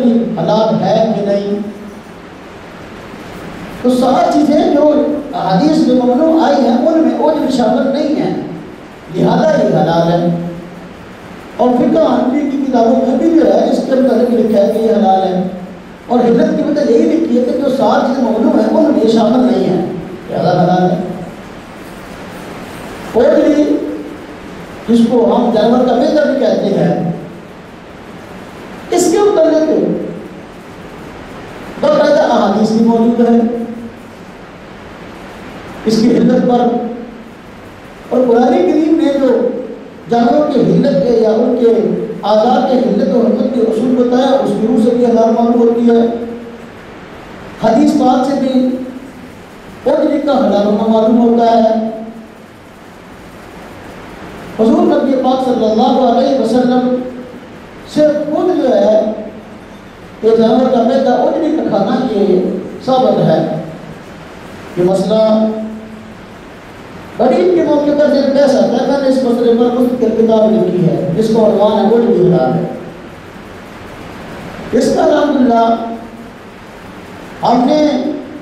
بھی حلال ہے کہ نہیں. تو 7 چیزیں جو حدیث میں ممنوع آئی ہیں ان میں عجب شامل نہیں ہے، لہذا یہ حلال ہے. اور فقہ حنفی کی کتابوں میں بھی جو ہے اس کے متعلق لکھا ہے کہ یہ حلال ہے، اور حلت کی وجہ یہی لکھی ہے کہ جو 7 چیزیں ممنوع ہیں ان میں یہ شامل نہیں ہے، لہذا حلال ہے. پوٹلی جس کو ہم جانور کا میدہ بھی کہتے ہیں، اس کے متعلق باقاعدہ احادیث بھی موجود ہے اس کی حلت پر. اور قرآن کریم نے جو جانوروں کی حلت کے یا ان کے اعضاء کے حلت و حرمت کے اصول بتایا، اس کی روح سے بھی حلال معلوم ہوتی ہے. حدیث پاک سے بھی پوٹلی کا حلال ہونا معلوم ہوتا ہے. حضور نبی پاک صلی اللہ علیہ وسلم سے خود جو ہے کہ جانور کا میدہ اجڑی کا کھانا یہ ثابت ہے. یہ مسئلہ غریب کے موقع پر جب پیش آتا ہے، میں نے اس مسئلے پر مستقل کتاب لکھی ہے جس کو عنوان ہے اجڑی حلال ہے. اس کا الحمدللہ ہم نے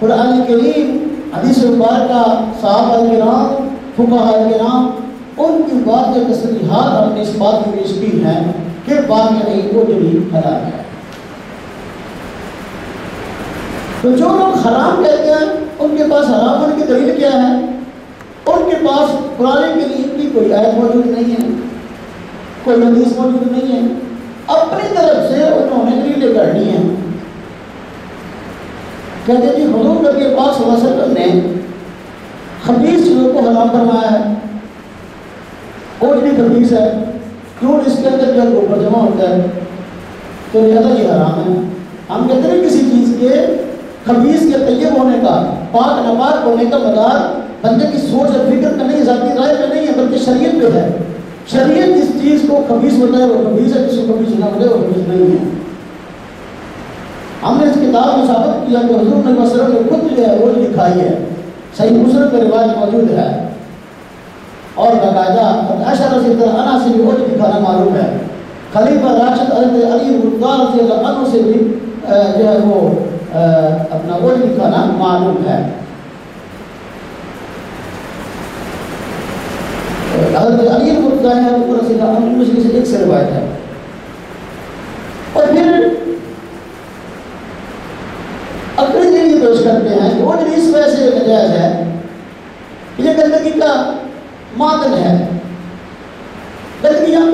قرآن کریم، حدیث مبارکہ، صحابہ کرام، فقہاء کرام، ان کی بات کے تصریحات ہم نے اس بات کی پیش کی ہیں کہ واقعی اجڑی حلال ہے. تو جو لوگ حرام کہتے ہیں ان کے پاس حرام ہونے کی دلیل کیا ہے؟ ان کے پاس قرآن کریم کی کوئی آیت موجود نہیں ہے، کوئی حدیث موجود نہیں ہے، اپنی طرف سے انہوں نے دلیلیں کر لی ہیں. کہتے جی حضور نبی پاک صلی اللہ علیہ وسلم نے خبیث چیزوں کو حرام فرمایا ہے. اجڑی خبیث ہے، کیوں؟ اس کے اندر جو گوبر جمع ہوتا ہے تو لہذا یہ حرام ہے. ہم کہتے ہیں کسی چیز کے خبیث کے طیب ہونے کا، پاک ناپاک ہونے کا مدار بندے کی سوچ اور فکر کا نہیں، ذاتی رائے کا نہیں ہے، بلکہ شریعت پہ ہے. شریعت جس چیز کو خبیث بتائے وہ خبیث ہے، جس کو خبیث نہ بتائے وہ خبیث نہیں ہے. ہم نے اس کتاب میں ثابت کیا کہ حضور صلی اللہ علیہ وسلم نے خود جو ہے وہ دکھائی ہے، صحیح مسلم کا روایت موجود ہے، اور باقاعدہ عائشہ رضی اللہ عنہا سے بھی وہ دکھانا معلوم ہے. خلیفہ راشد حضرت علی رضی اللہ عنہ سے بھی جو ہے وہ اپنا وہ دکھانا معلوم ہے. حضرت علی رضی اللہ عنہ سے ایک سے روایت ہے. اور پھر اکڑی یہ پیش کرتے ہیں کہ وہ اس وجہ سے ناجائز ہے، یہ گندگی کا معدن ہے، گندگی یہاں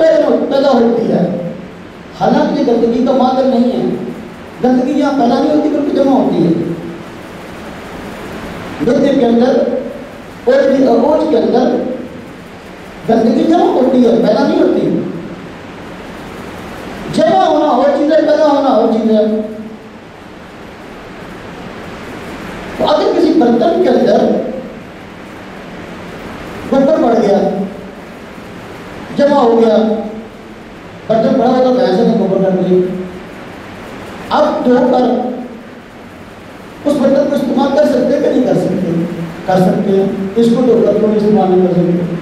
پیدا ہوتی ہے. حالانکہ گندگی کا معدن نہیں ہے، گندگی یہاں پیدا نہیں ہوتی بلکہ جمع ہوتی ہے. گندے کے اندر اوج کے اندر گندگی جمع ہوتی ہے، پیدا نہیں ہوتی. جمع ہونا اور چیزیں، پیدا ہونا اور چیزیں. تو اگر کسی برتن کے اندر گوبر بڑھ گیا، جمع ہو گیا، برتن بڑا ہوگا تو ایسے نے گوبر کر لی، اب دھو کر اس برتن کو استعمال کر سکتے کہ نہیں کر سکتے؟ کر سکتے ہیں. اس کو دھو کر کوئی استعمال نہیں کر سکتے.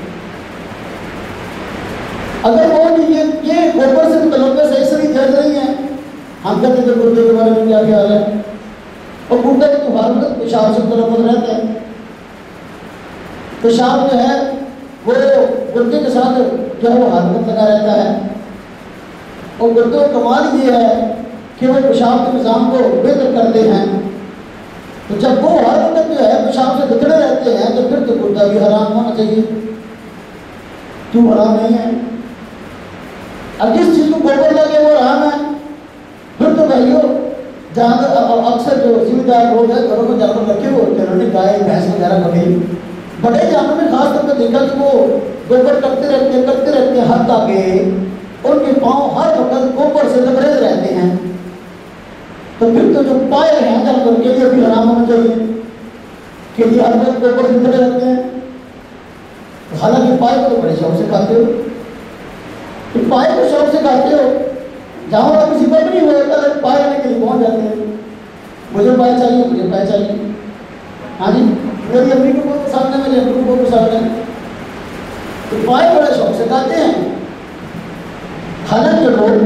اگر وہ یہ گوبر سے متعلق صحیح صحیح جائز نہیں ہے، ہم کہتے ہیں گردے کے بارے میں کیا خیال ہے؟ اور گردہ تو ہر وقت پیشاب سے متلفظ رہتا ہے. پیشاب جو ہے وہ گردے کے ساتھ جو ہے وہ ہر وقت لگا رہتا ہے. اور گردوں کا کمال یہ ہے کہ وہ پیشاب کے نظام کو بہتر کرتے ہیں. تو جب وہ ہر وقت جو ہے پیشاب سے بگڑے رہتے ہیں تو پھر تو گردہ بھی حرام ہونا چاہیے. کیوں حرام نہیں ہے؟ اب جس چیز کو گوبر لگے وہ حرام ہے، پھر تو بھائیو جہاں اکثر جو ذمہ دار لوگ ہیں گھروں میں جانور رکھے ہوئے ہوتے ہیں، انہوں نے گائے بھینس وغیرہ بکری، بڑے جانور میں خاص طور پہ دیکھا کہ وہ گوبر کرتے رہتے ہیں حد تک کہ ان کے پاؤں ہر وقت گوبر سے لبریز رہتے ہیں. تو پھر تو جو پائے ہیں جانور کے لیے بھی حرام ہونا چاہیے کہ یہ ہر وقت گوبر سے لبرے رہتے ہیں. حالانکہ پائے کو تو بڑے شوق سے کھاتے ہو، تو پائے کو شوق سے کھاتے ہو، جہاں آپ کسی پر نہیں ہوتا ہے پائے لینے کے لیے پہنچ جاتے ہیں. مجھے پائے چاہیے، مجھے پائے چاہیے. ہاں جی، میری امی کو بہت پسند ہے، میری ابو کو بہت پسند ہے، تو پائے بڑے شوق سے کھاتے ہیں. حالانکہ لوگ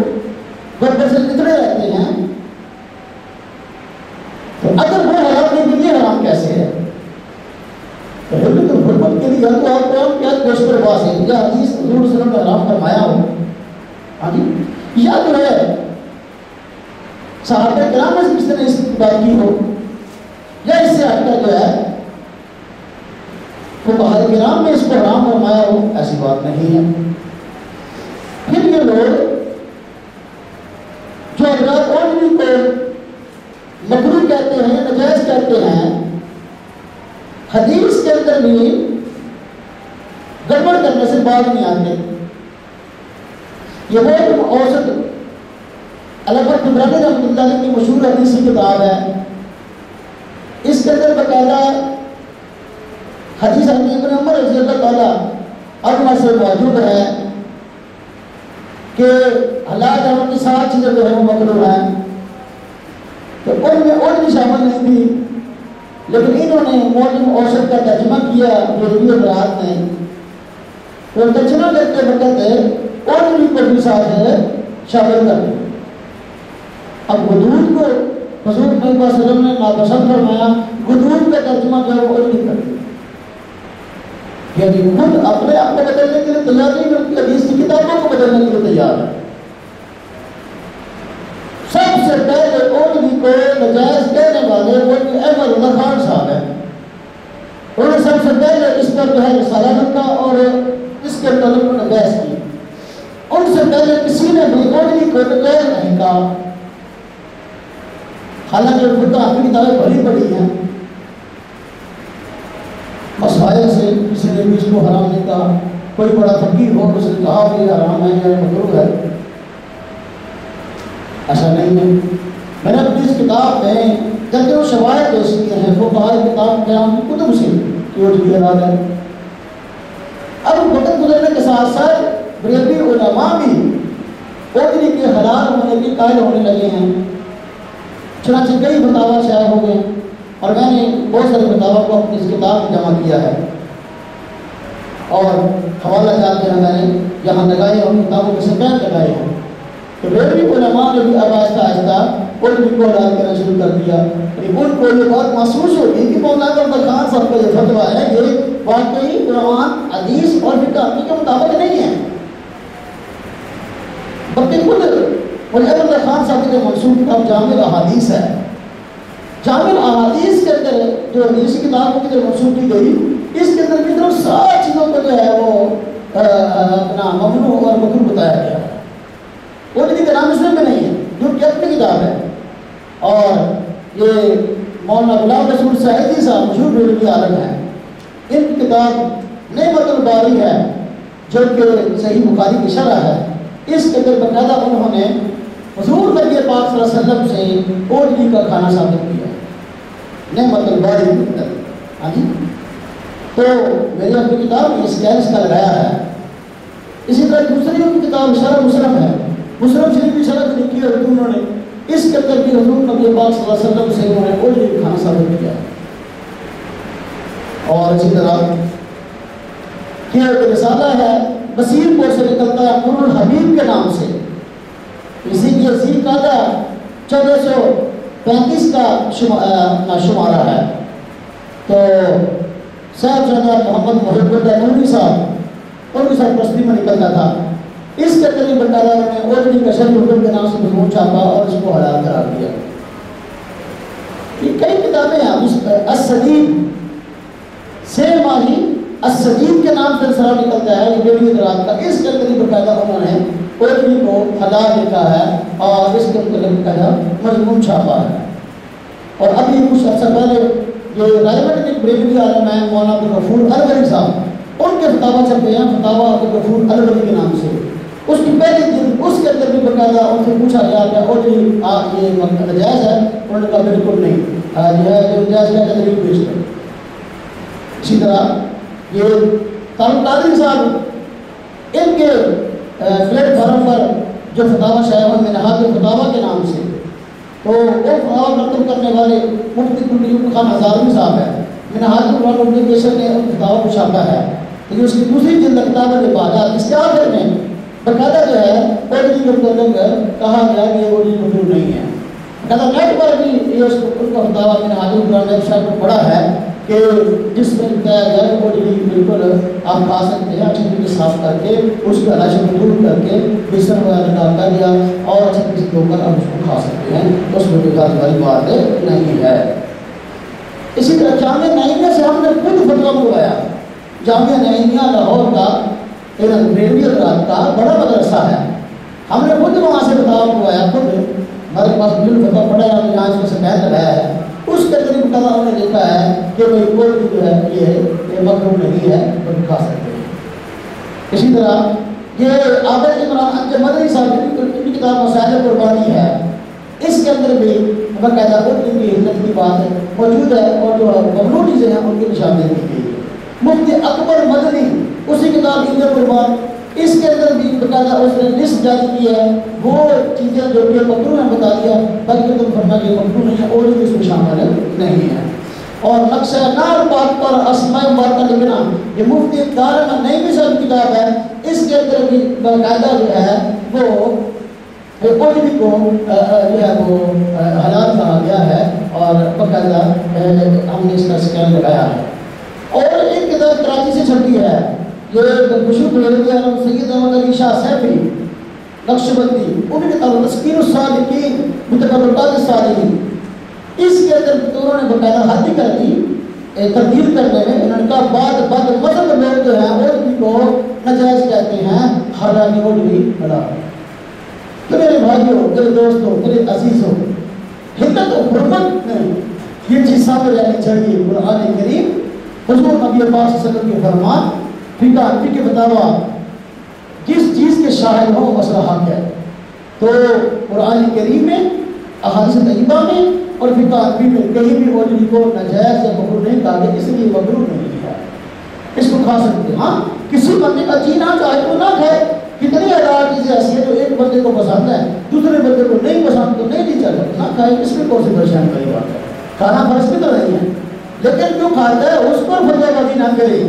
گوبر سے لبرے رہتے ہیں اگر وہ حرام نہیں تو یہ حرام کیسے ہے؟ تو حرمت کے لیے تو آپ قرآن کی آیت پیش پر باس ہے یا حدیث حضور صلی اللہ علیہ وسلم نے حرام فرمایا ہو، ہاں جی، یا جو ہے صحابہ کرام میں کسی نے اس کی بات کی ہو، یا اس سے ہٹ کر جو ہے فقہاء کرام نے اس کو حرام فرمایا ہو، ایسی بات نہیں ہے۔ پھر یہ لوگ جو حضرات اونلی کو مکروہ کہتے ہیں، نجائز کہتے ہیں، حدیث کے اندر بھی گڑبڑ کرنے سے باز نہیں آتے۔ یہ وہ اوسط علامہ طبرانی رحمۃ اللہ علیہ کی مشہور حدیثی کتاب ہے، اس کے اندر باقاعدہ حدیث ابن عمر رضی اللہ تعالیٰ عنہ سے موجود ہے کہ حلال حرام کی 7 چیزیں جو ہے وہ مکروہ ہیں، تو ان میں اور بھی شامل نہیں تھی، لیکن انہوں نے معجم اوسط کا ترجمہ کیا یورپی حضرات نے، وہ ترجمہ کرتے وقت اور بھی کو بھی ساتھ شامل کر دیا۔ اب غدود کو حضور صلی اللہ علیہ وسلم نے ناپسند فرمایا، غدود کا ترجمہ جو ہے وہ اور بھی کر دیا، یعنی خود اپنے آپ کو بدلنے کے لیے تیار نہیں، بلکہ حدیث کی کتابوں کو بدلنے کے لیے تیار ہے۔ سب سے پہلے اونلی کو نجائز کہنے والے مولوی احمد اللہ خان صاحب ہیں، انہوں نے سب سے پہلے اس پر جو ہے رسالہ لکھا اور اس کے تعلق انہوں نے بحث کی۔ ان سے پہلے کسی نے بھی اونلی کو نجائز نہیں کہا، حالانکہ فقہ کی کتابیں بڑی بڑی ہیں، مسائل سے کسی نے بھی اس کو حرام نہیں کہا، کوئی بڑا فقیہ ہو اس نے کہا کہ یہ حرام ہے یا مکروہ ہے، ایسا نہیں ہے۔ میں نے اپنی اس کتاب میں درجنوں شواہد پیش کیے ہیں فقہاء کتاب کرام کی کتب سے کہ وہ بھی حلال ہے۔ اب وقت گزرنے کے ساتھ ساتھ بریلوی علماء بھی اونلی کے حلال ہونے کے قائل ہونے لگے ہیں، چنانچہ کئی فتاوی شائع ہو گئے، اور میں نے بہت سارے فتاوی کو اپنی اس کتاب میں جمع کیا ہے، اور حوالہ جات کے میں نے یہاں لگائے اور کتابوں کے سپین لگائے ہیں۔ تو بریلوی علماء نے بھی اب آہستہ آہستہ اونلی کو حلال کرنا شروع کر دیا، یعنی ان کو یہ بات محسوس ہوگی کہ مولانا عبد خان صاحب کا یہ فتویٰ ہے یہ واقعی قرآن حدیث اور فقہ کے مطابق نہیں ہے، بلکہ خود مولانا عبد خان صاحب کی منسوب کتاب جامع الاحادیث ہے، جامع الاحادیث کے اندر جو حدیث کتاب کی منسوب کی گئی، اس کے اندر بھی طرف 7 چیزوں کو جو ہے وہ اپنا ممنوع اور مکروہ بتایا گیا ہے۔ وہ جدید نام مسلم میں نہیں ہے، جو کہ اپنی کتاب ہے، اور یہ مولانا غلام رسول سعیدی صاحب مشہور بریلوی عالم ہیں، ان کی کتاب نعمت الباری ہے جو کہ صحیح بخاری کی شرح ہے، اس کے اندر باقاعدہ انہوں نے حضور نبی پاک صلی اللہ علیہ وسلم سے اونلی کا کھانا ثابت کیا، نعمت الباری کے اندر، ہاں جی۔ تو میری اپنی کتاب میں اسکینس کا لگایا ہے۔ اسی طرح دوسری ان کی کتاب شرح مسلم ہے، مسلم شریف کی شرح لکھی ہے انہوں نے، اس کے اندر بھی حضور نبی پاک صلی اللہ علیہ وسلم سے انہوں نے اونلی کا کھانا ثابت کیا۔ اور اسی طرح کہ ایک رسالہ ہے بصیر پور سے نکلتا ہے نور الحبیب کے نام سے، اسی کی ذی قعدہ 1435 کا شمارہ ہے، تو صاحب جناب محمد محب اللہ نوری صاحب ان کی سرپرستی میں نکلتا تھا، اس کے قریب بٹالہ نے اونلی کا شرح حکم کے نام سے مضمون چھاپا اور اس کو حلال قرار دیا۔ یہ کئی کتابیں ہیں، السدید سے ماہی السدید کے نام سے رسالہ نکلتا ہے، یہ بریلوی حضرات کا، اس کے قریب بٹالہ انہوں نے اونلی کو حلال لکھا ہے اور اس کے متعلق مضمون چھاپا ہے۔ اور ابھی کچھ عرصہ پہلے یہ رائمنڈ کے بریلوی عالم ہیں مولانا عبدالغفور الولی صاحب، ان کے فتاوی چھپے ہیں، فتاوی عبدالغفور الولی کے نام سے، اس کی پہلی جلد، اس کے اندر بھی باقاعدہ ان سے پوچھا گیا کہ اونلی یہ نجائز ہے، انہوں نے کہا بالکل نہیں، جو ہے جو نجائز ہے دلیل پیش کرو۔ اسی طرح یہ طارق قادری صاحب، ان کے پلیٹ فارم پر جو فتاوی شائع ہوئے منہاج الفتاوی کے نام سے، تو وہ فتاوی نقل کرنے والے مفتی کلی خان ہزاروی صاحب ہیں، منہاج القرآن پبلیکیشن نے ان فتاوی کو چھاپا ہے، لیکن اس کی دوسری جلد کتاب العبادات، اس کے آخر میں باقاعدہ جو ہے اونلی کے متعلق کہا گیا کہ یہ اونلی مکروہ نہیں ہے، کہتا نیٹ پر بھی یہ اس کو فتاوا میں نے حاضر قرآن ایک شاید کو پڑھا ہے کہ جس میں بتایا گیا ہے وہ بالکل آپ کھا سکتے ہیں اچھی طریقے صاف کر کے اس کے علاشے کو دور کر کے بستر وغیرہ نکال کر دیا اور اچھی طریقے سے دھو کر آپ اس کو کھا سکتے ہیں، اس میں کوئی بات والی بات نہیں ہے۔ اسی طرح جامعہ نعیمیہ سے ہم نے خود فتویٰ منگوایا۔ جامعہ نعیمیہ لاہور کا ریلوی حضرات کا بڑا مدرسہ ہے، ہم نے خود وہاں سے فتویٰ منگوایا، خود ہمارے پاس بالکل فتویٰ پڑا ہے، یہاں اس کو سفید لگایا ہے، اس کے قریب کا انہوں نے لکھا ہے کہ بھائی کوئی بھی جو ہے یہ مکروہ نہیں ہے، وہ کھا سکتے ہیں۔ اسی طرح یہ عابد عمران انجم مدنی صاحب کی کتاب مسائل قربانی ہے، اس کے اندر بھی باقاعدہ ان کی حضرت کی بات موجود ہے اور جو ممنوع چیزیں ہیں ان کی نشاندہی کی گئی ہے۔ مفتی اکبر مدنی اسی کتاب عید قربان، اس کے اندر بھی باقاعدہ اس نے لسٹ جاری کی ہے، وہ چیزیں جو کہ مکروہ ہیں بتا دیا، بلکہ تم فرما کہ مکروہ نہیں ہے اور بھی اس میں شامل نہیں ہے۔ اور نقشہ نار پاک پر اسماء مبارکہ لکھنا، یہ مفتی دارالعلوم نعیمی صاحب کی کتاب ہے، اس کے اندر بھی باقاعدہ جو ہے وہ کوئی کو جو ہے وہ حالات کہا گیا ہے اور باقاعدہ ہم نے اس کا اسکین لگایا ہے۔ اور ایک کتاب کراچی سے چھپی ہے، یہ مشہور سید احمد علی شاہ صاحبی نقشبندی، ان کی کتاب تذکیر الصالحین متبرکات الصالحین، اس کے اندر انہوں نے باقاعدہ حد کر دی تبدیل کرنے میں، انہوں نے کہا بعد مذہب لوگ جو ہیں عربی کو نجائز کہتے ہیں، حالانکہ وہ بھی حلال۔ تو میرے بھائیوں، میرے دوستوں، میرے عزیزوں، حدت و حرمت میں یہ چیز سامنے رہنی چاہیے۔ قرآن کریم حضور نبی پاک صلی اللہ علیہ وسلم کے فرمان فقہ کے فتاوا جس چیز کے شاہد ہوں مسئلہ حق ہے، تو قرآن کریم میں، احادیث طیبہ میں اور فقہ میں کہیں بھی عربی کو ناجائز یا مکروہ نہیں کہا گیا، اس لیے مکروہ نہیں ہے، اس کو کھا سکتے ہیں۔ ہاں کسی بندے کا جینا چاہے تو نہ کھائے، کتنی حلال چیزیں ایسی ہیں جو ایک بندے کو پسند ہے دوسرے بندے کو نہیں پسند، تو نہیں چل سکتا، نہ کھائے، اس میں کون سی پریشانی والی بات ہے؟ کھانا فرض بھی تو نہیں ہے، لیکن جو کھاتا ہے اس پر فتویٰ بازی نہ کرے۔